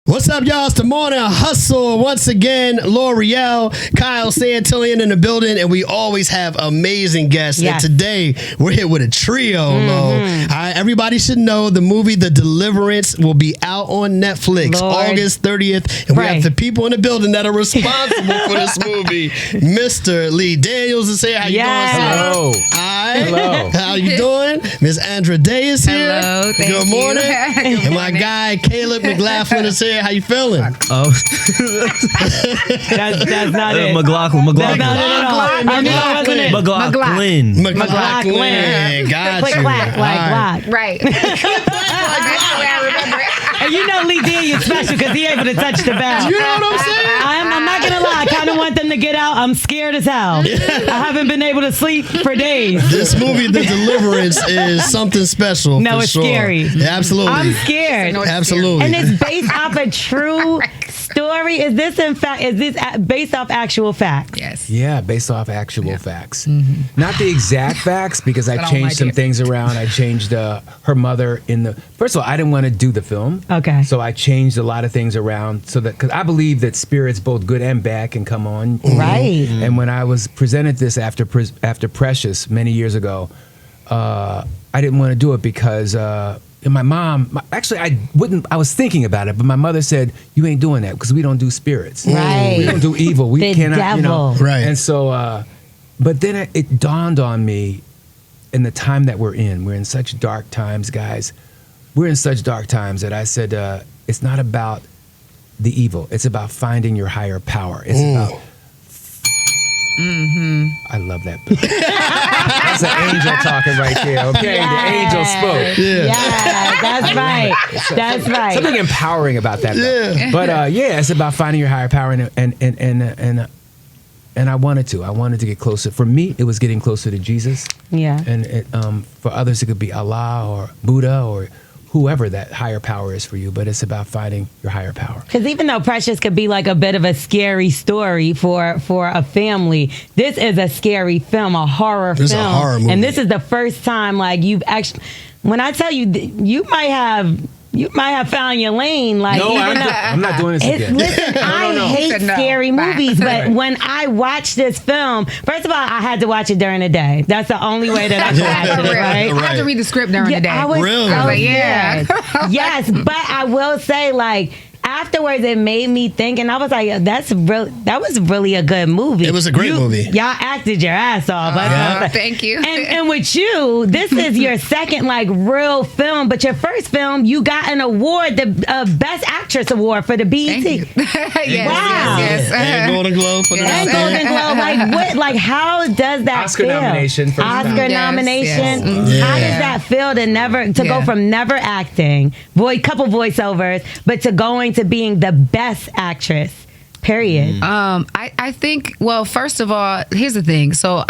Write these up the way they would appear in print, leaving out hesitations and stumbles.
What's up, y'all? It's the Morning Hustle. Once again, L'Oreal, Kyle Santillion in the building, and we always have amazing guests. Yes. And today, we're here with a trio, everybody should know the movie The Deliverance will be out on Netflix August 30th. And we have the people in the building that are responsible for this movie. Mr. Lee Daniels is here. How you doing, sir? Hello. Hi. Hello. How you doing? Miss Andra Day is here. Hello. Thank Good morning. you. And my guy, Caleb McLaughlin is here. How you feeling? Oh, That's not it. McLaughlin. That's not it at all. I mean, that wasn't it. McLaughlin. McLaughlin. Got Click, you. clack, like, block. Right. I remember it. And you know Lee Daniels special because he able to touch the bell. You know what I'm saying? I'm not going to lie. I kind of want them to get out. I'm scared as hell. I haven't been able to sleep for days. This movie, The Deliverance, is something special. No, for it's sure. scary. Yeah, absolutely. I'm scared. Absolutely. And it's based off a true story. Is this based off actual facts? Yes. Yeah, based off actual facts. Not the exact facts, because I changed some things around. I changed her mother in the... First of all, I didn't want to do the film. Okay. So I changed a lot of things around so that... Because I believe that spirits, both good and bad, can come on. Right. And when I was presented this after Precious many years ago, I didn't want to do it because... and my mom, actually, I was thinking about it, but my mother said, you ain't doing that because we don't do spirits. Right. We don't do evil. We The cannot, devil. Right. And so, but then it dawned on me in the time that we're in. We're in such dark times, guys. We're in such dark times that I said, it's not about the evil. It's about finding your higher power. It's about... I love that. That's an angel talking right there, okay? Yes. The angel spoke. Yeah, that's right. That's right. Something empowering about that. Yeah. But it's about finding your higher power, and I wanted to get closer. For me, it was getting closer to Jesus. Yeah. And for others, it could be Allah or Buddha or whoever that higher power is for you, but it's about finding your higher power. Because even though Precious could be like a bit of a scary story for a family, this is a scary film, a horror film. This is a horror movie. And this is the first time, like, you've actually... When I tell you, you might have found your lane. Like, No, I'm not doing this again. Listen, I hate scary movies, but when I watch this film, first of all, I had to watch it during the day. That's the only way that I could watch it, right? I had to read the script during the day. I was Really? so I was like, yeah. scared. Yes, but I will say, like, afterwards, it made me think, and I was like, that was really a good movie. It was a great movie. Y'all acted your ass off. Thank you. And with you, this is your second, like, real film, but your first film, you got an award, the Best Actress Award for the BET. Thank you. Yes, Wow. yes. And Golden Globe for the And Golden Globe, like, what? Like, how does that Oscar feel? nomination for Oscar Yes, nomination. yes. How does that feel to go from never acting, couple voiceovers, but to going to being the best actress? Period. I think, well, first of all, here's the thing. So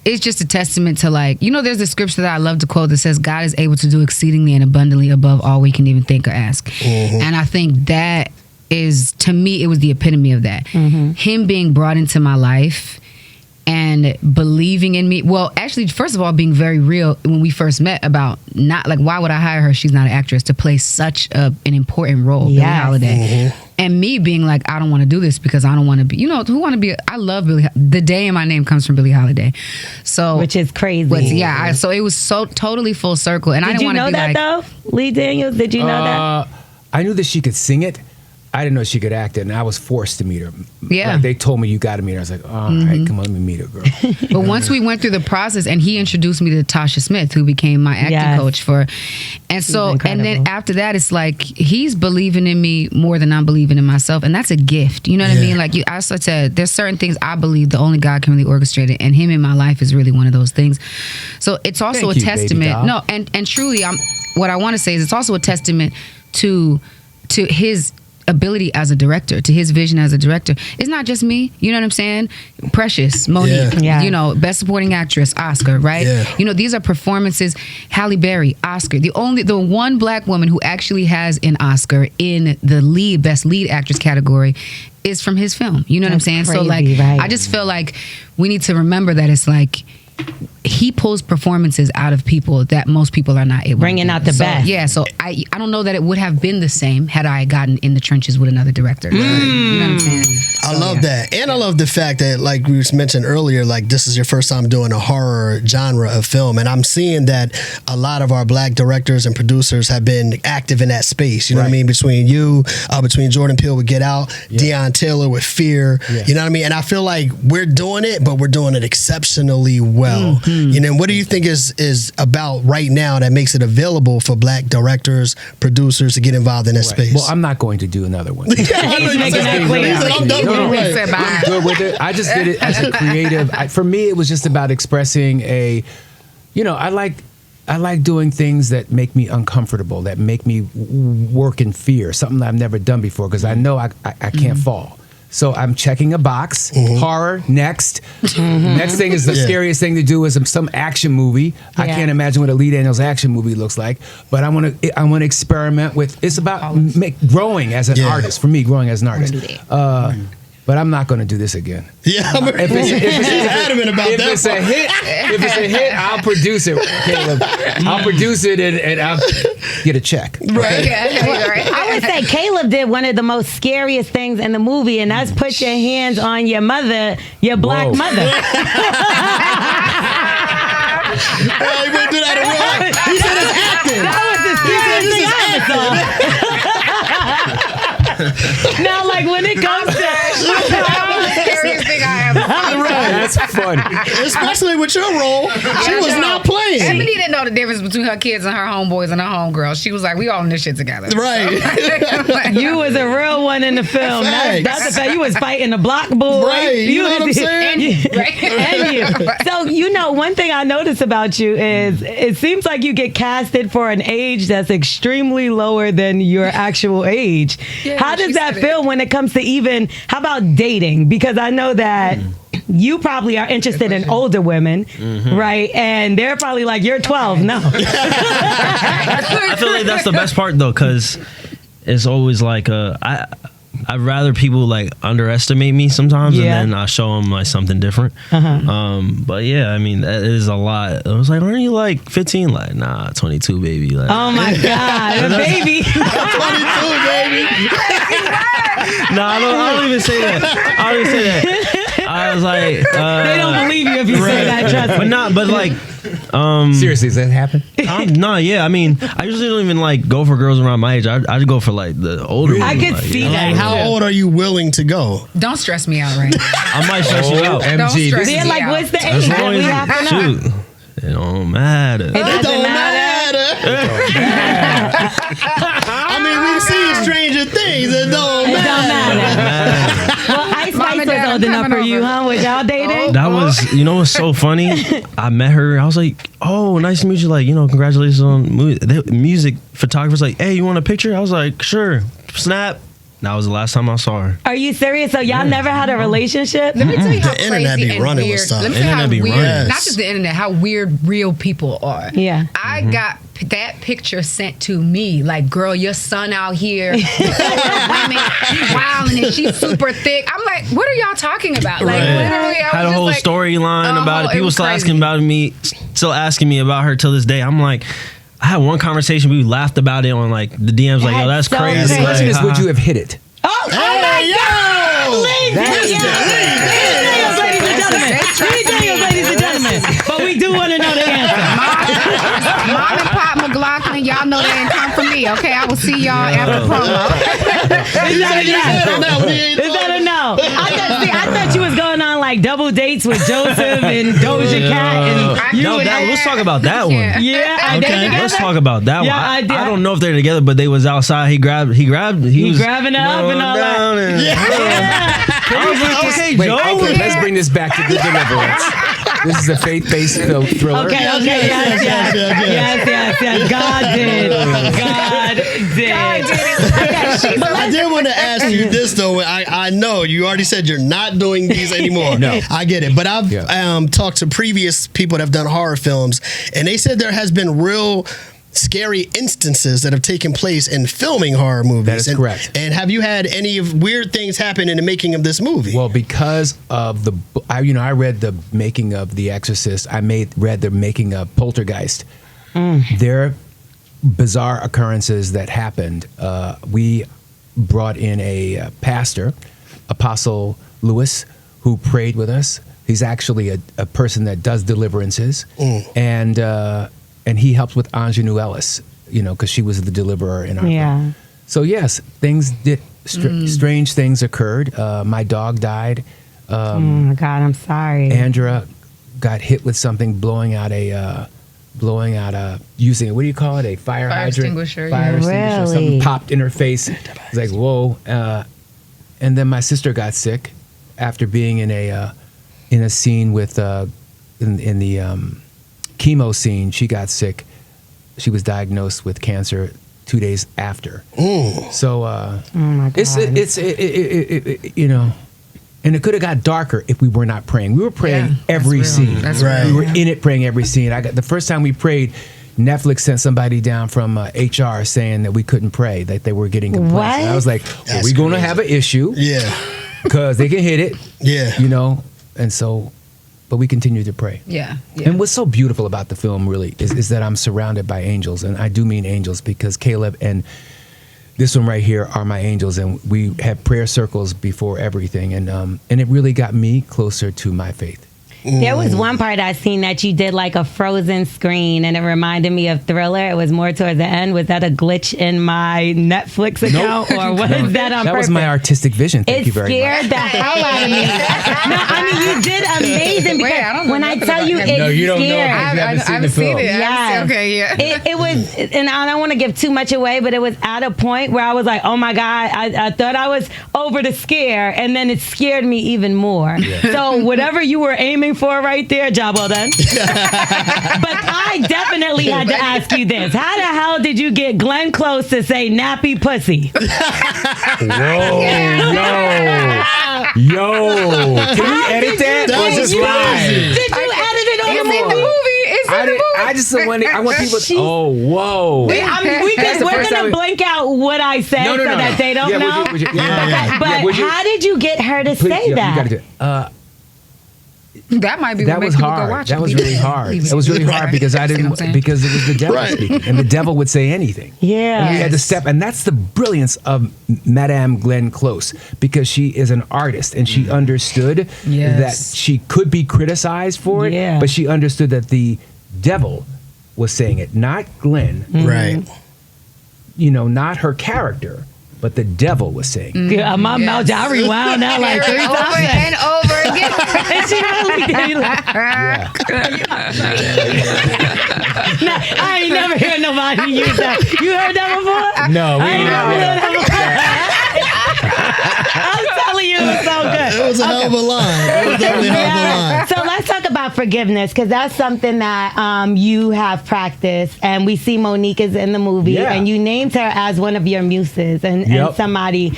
it's just a testament to, like, there's a scripture that I love to quote that says God is able to do exceedingly and abundantly above all we can even think or ask. And I think that is, to me, it was the epitome of that. Him being brought into my life and believing in me. Well, actually, first of all, being very real when we first met about not, like, why would I hire her? She's not an actress to play such an important role, Billie Holiday. And me being like, I don't want to do this because I don't want to be, who want to be, I love Billie, the day in my name comes from Billie Holiday. So, which is crazy. So it was so totally full circle. And I didn't want to be like. Did you know that, though? Lee Daniels, did you know that? I knew that she could sing it. I didn't know she could act it, and I was forced to meet her. Yeah. Like, they told me, you got to meet her. I was like, all right, come on, let me meet her, girl. But once we went through the process, and he introduced me to Tasha Smith, who became my acting coach for, and so, and then after that, it's like, he's believing in me more than I'm believing in myself, and that's a gift. You know what I mean? Like, I said, there's certain things I believe the only God can really orchestrate it, and him in my life is really one of those things. So it's also a testament. No, and truly, what I want to say is it's also a testament to his ability as a director, to his vision as a director. It's not just me, you know what I'm saying? Precious, Monique, Best Supporting Actress, Oscar, right? These are performances. Halle Berry, Oscar. The one black woman who actually has an Oscar in the Best Lead Actress category is from his film. You know what I'm saying? Crazy, so, like, right. I just feel like we need to remember that it's like, he pulls performances out of people that most people are not able bringing to do. out the best. Yeah, so I don't know that it would have been the same had I gotten in the trenches with another director. You know what I'm saying? I love that. And I love the fact that, like we mentioned earlier, like this is your first time doing a horror genre of film. And I'm seeing that a lot of our black directors and producers have been active in that space. You know what I mean? Between you, between Jordan Peele with Get Out, Deion Taylor with Fear. Yeah. You know what I mean? And I feel like we're doing it, but we're doing it exceptionally well. You know, what do you think is about right now that makes it available for black directors, producers to get involved in that space? Well, I'm not going to do another one. He's making that clear. I'm done with it. I'm good with it. I just did it as a creative. For me, it was just about expressing I like doing things that make me uncomfortable, that make me work in fear, something that I've never done before, because I know I can't fall. So I'm checking a box. Horror, next. Next thing is the scariest thing to do is some action movie. I can't imagine what a Lee Daniels action movie looks like, but I want to experiment with. It's about growing as an artist. For me, growing as an artist. But I'm not going to do this again. Yeah, if it's adamant about that. If it's a hit, I'll produce it, Caleb. I'll produce it and I'll get a check. Right. I would say Caleb did one of the most scariest things in the movie, and that's put your hands on your mother, your black mother. He wouldn't do that in real life. He said it's acting. Now, like when it comes to Scariest thing I ever seen. That's funny. Especially with your role. She was not playing. Emily didn't know the difference between her kids and her homeboys and her homegirls. She was like, we all in this shit together. Right. You was a real one in the film. That's the fact. You was fighting the block boy. Right. You know what I'm saying? And you. So, one thing I notice about you is it seems like you get casted for an age that's extremely lower than your actual age. Yeah, how does that feel when it comes to how about dating? Because I know that you probably are interested in older women, right? And they're probably like, you're 12. No. I feel like that's the best part, though, because it's always like I'd rather people like underestimate me sometimes, and then I show them like something different. But yeah, I mean, that is a lot. I was like, aren't you like 15? Like, nah, 22, baby. Like, oh my God, baby. 22, baby. No, I don't even say that. I don't even say that. I was like, they don't believe you if you say that. Trust me. But like, seriously, does that happen? No, yeah. I mean, I usually don't even like go for girls around my age. I'd go for like the older. I ones, could like, see that. Like, how old are you willing to go? Don't stress me out right now. I might stress you out. Don't MG. stress They're me like, out. what's the As age that long we as have to know? shoot, it don't matter. It doesn't matter. I mean, we've seen Stranger Things. It don't matter. Well, Ice Spice was old enough for you, huh? Was y'all dating? That was, what's so funny? I met her. I was like, oh, nice to meet you. Like, congratulations on the music photographer's like, hey, you want a picture? I was like, sure. Snap. That was the last time I saw her. Are you serious? So y'all never had a relationship? Let me tell you how The internet crazy be and running with weird. stuff. Let me tell you how Internet be weird. running. Not just the internet, how weird real people are. Yeah. I got that picture sent to me. Like, girl, your son out here with women, wilding, and she's super thick. I'm like, what are y'all talking about? Like, literally, I Had a was whole just like, storyline about it. it People was still crazy. asking me about her till this day. I'm like, I had one conversation. We laughed about it on like the DMs. Like, yo, that's That's so crazy. crazy. The question is, Like, would you have hit it? Oh, Hey, yo! ladies and gentlemen. But we do want to know the answer. Mom and Pop McLaughlin, y'all know they didn't come from me, okay? I will see y'all after promo. Is that a yes? Is that a no? I thought you was going on like double dates with Joseph and Doja Cat and let's talk about that one. yeah. Are they Okay, together? let's talk about that Yeah, one. I I don't know if they're together, but they was outside. He was grabbing her up and all that. down and- Yeah. I was like, okay, Wait, Joe. okay, let's bring this back to the Deliverance. This is a faith-based thriller. Okay, yes. God did. But I did want to ask you this though. I know you already said you're not doing these anymore. No. I get it. But I've talked to previous people that have done horror films, and they said there has been real scary instances that have taken place in filming horror movies. That is correct. And have you had any weird things happen in the making of this movie? Well, because of I read the making of The Exorcist. I read the making of Poltergeist. There are bizarre occurrences that happened. We brought in a pastor, Apostle Lewis, who prayed with us. He's actually a person that does deliverances, and he helps with Andra Ellis, because she was the deliverer in our film. So yes, things did. Strange things occurred. My dog died. Oh my God, I'm sorry. Andra got hit with something using, what do you call it? A fire hydrant? Extinguisher. Fire extinguisher. Really? Something popped in her face. It's like, whoa. And then my sister got sick after being in a scene with, in the chemo scene. She got sick. She was diagnosed with cancer 2 days after. So, oh my God. it's and it could have got darker if we were not praying. We were praying every scene. That's right. We were in it praying every scene. The first time we prayed, Netflix sent somebody down from HR saying that we couldn't pray, that they were getting complaints. What? And I was like, are we going to have an issue? Yeah. Because they can hit it. Yeah. And so, but we continue to pray. Yeah. And what's so beautiful about the film really is that I'm surrounded by angels. And I do mean angels, because Caleb and this one right here are my angels, and we had prayer circles before everything, and it really got me closer to my faith. There was one part I seen that you did like a frozen screen, and it reminded me of Thriller. It was more towards the end. Was that a glitch in my Netflix account, or was that on purpose? That was my artistic vision. Thank you very much. It scared the hell out of me. No, I mean, you did amazing, because Wait, I don't know when I nothing tell about you him. it No, you don't know. scared. I've seen it. Yes. Okay, yeah. It was, and I don't want to give too much away, but it was at a point where I was like, oh my God, I thought I was over the scare, and then it scared me even more. So whatever you were aiming for right there, job well done. But I definitely had to ask you this. How the hell did you get Glenn Close to say nappy pussy? Yo. Can we edit that? Or is this live? Did you edit it on the movie? I want people to, whoa. I mean, we're going to blank out what I said so that they don't know. But how did you get her to say that? You gotta do it. That might be That what was makes people hard. go watch That it. was really hard. That was really hard because I didn't, because it was the devil speaking, and the devil would say anything. Yeah. And we had to step, and that's the brilliance of Madame Glenn Close, because she is an artist, and she understood that she could be criticized for it, but she understood that the devil was saying it, not Glenn. Right. Not her character, but the devil was saying. My mouth, I rewound that like 3 times. Over and over again. And she really did. I ain't never heard nobody use that. You heard that before? No, we I ain't never heard that before. I'm telling you, it was so good. It was a hell of a line. It was definitely a hell of a line. So let's talk about forgiveness, because that's something that you have practiced, and we see Monique is in the movie, and you named her as one of your muses, and somebody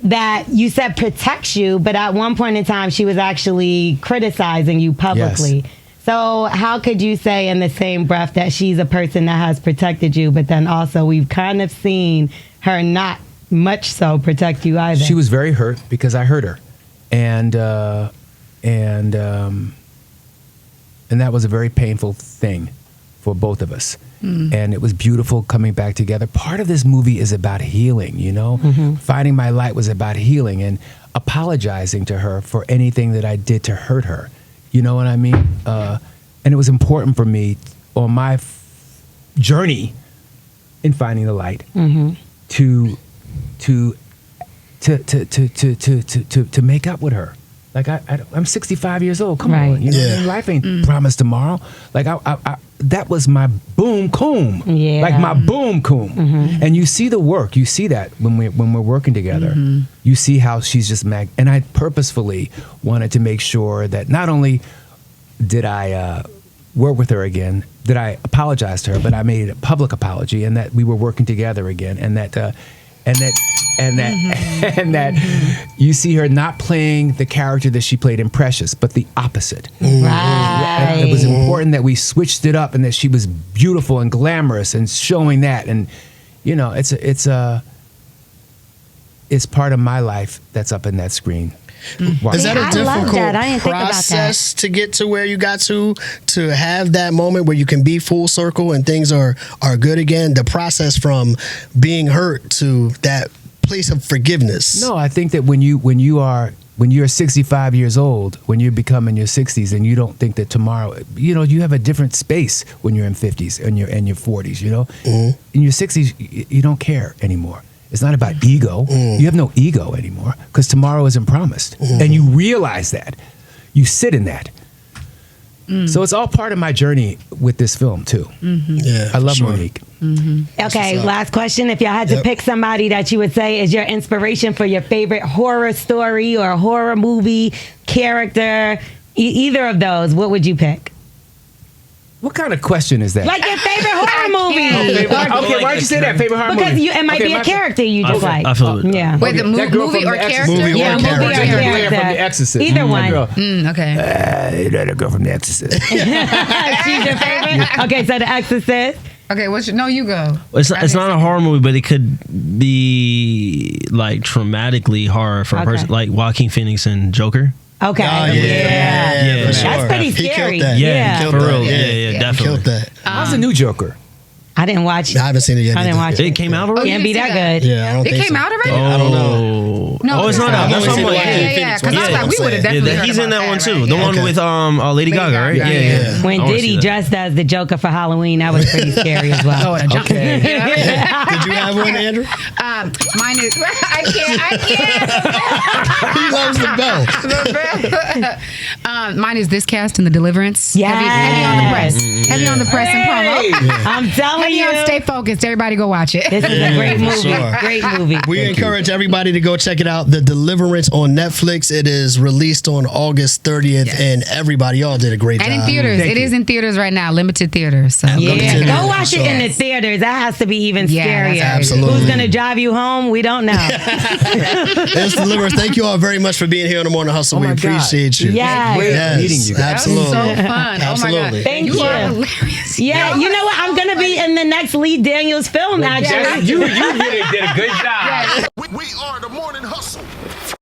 that you said protects you, but at one point in time she was actually criticizing you publicly. Yes. So how could you say in the same breath that she's a person that has protected you, but then also we've kind of seen her not much so protect you either? She was very hurt because I hurt her, and that was a very painful thing for both of us. And it was beautiful coming back together. Part of this movie is about healing, Finding My Light was about healing and apologizing to her for anything that I did to hurt her. You know what I mean? And it was important for me on my journey in finding the light to make up with her. Like I'm 65 years old. Come on, life ain't promised tomorrow. Like that was my boom coom. Yeah. Like my boom coom. And you see the work. You see that when we're working together. You see how she's just and I purposefully wanted to make sure that not only did I work with her again, that I apologized to her, but I made a public apology, and that we were working together again, and that and that you see her not playing the character that she played in Precious, but the opposite. Right. It was important that we switched it up and that she was beautiful and glamorous and showing that. And you know, it's part of my life that's up in that screen. Is that a difficult process to get to where you got to have that moment where you can be full circle and things are good again? The process from being hurt to that place of forgiveness. No, I think that when you're 65 years old, when you're becoming your 60s, and you don't think that tomorrow, you know, you have a different space when you're in 50s and your 40s. You know, in your 60s, you don't care anymore. It's not about ego. You have no ego anymore because tomorrow isn't promised. And you realize that. You sit in that. So it's all part of my journey with this film, too. Yeah, I love Monique. Okay, last question. If y'all had to pick somebody that you would say is your inspiration for your favorite horror story or horror movie character, either of those, what would you pick? What kind of question is that? Like your favorite horror movie. Okay, why'd you say that? Favorite horror movie? Because it might be a character you just like. I feel it. Yeah. Wait, the movie or character? Movie or character. From The Exorcist. Either one. Okay. That girl from The Exorcist. She's your favorite? Okay, so The Exorcist. Okay, no, you go. It's not a horror movie, but it could be like traumatically horror for a person, like Joaquin Phoenix and Joker. Okay. Oh, yeah, for sure. That's pretty He scary. killed that. Yeah, He killed for that. real. Yeah, definitely. Killed that. How's the new Joker? I didn't watch it. I haven't seen it yet. I didn't watch it. It came out already? Can't be that good. Yeah, I don't think It came so. out already? I don't know. No, it's not out. That's what I'm like. Yeah, because I thought we would have definitely heard He's in about that one too. right? The one with Lady Gaga, right? Gaga, When I wanna see Diddy that. dressed as the Joker for Halloween, that was pretty scary as well. Okay. Did you have one, Andrew? Mine is. I can't. He loves the bell. Mine is this cast in the Deliverance. Yes. Heavy on the press. Heavy on the press and promo. I'm telling Heavy you. on Stay Focused. Everybody go watch it. This is a great movie. Sure. Great movie. We encourage everybody to go check it out. The Deliverance on Netflix. It is released on August 30th, and everybody, y'all did a great job. And in theaters. Thank It you. is in theaters right now. Limited theaters. So Yeah, go watch Sure. it in the theaters. That has to be even Yeah, scarier. that's Absolutely. Who's gonna drive you home? We don't know. It's Deliverance. Thank you all very much for being here on the Morning Hustle. We my God. appreciate you. Yes. Great meeting you guys. Absolutely. so fun. Absolutely. Oh my God. Thank You you. are hilarious. Yeah, you know what? I'm gonna be in the next Lee Daniels film. Actually, You really did a good job.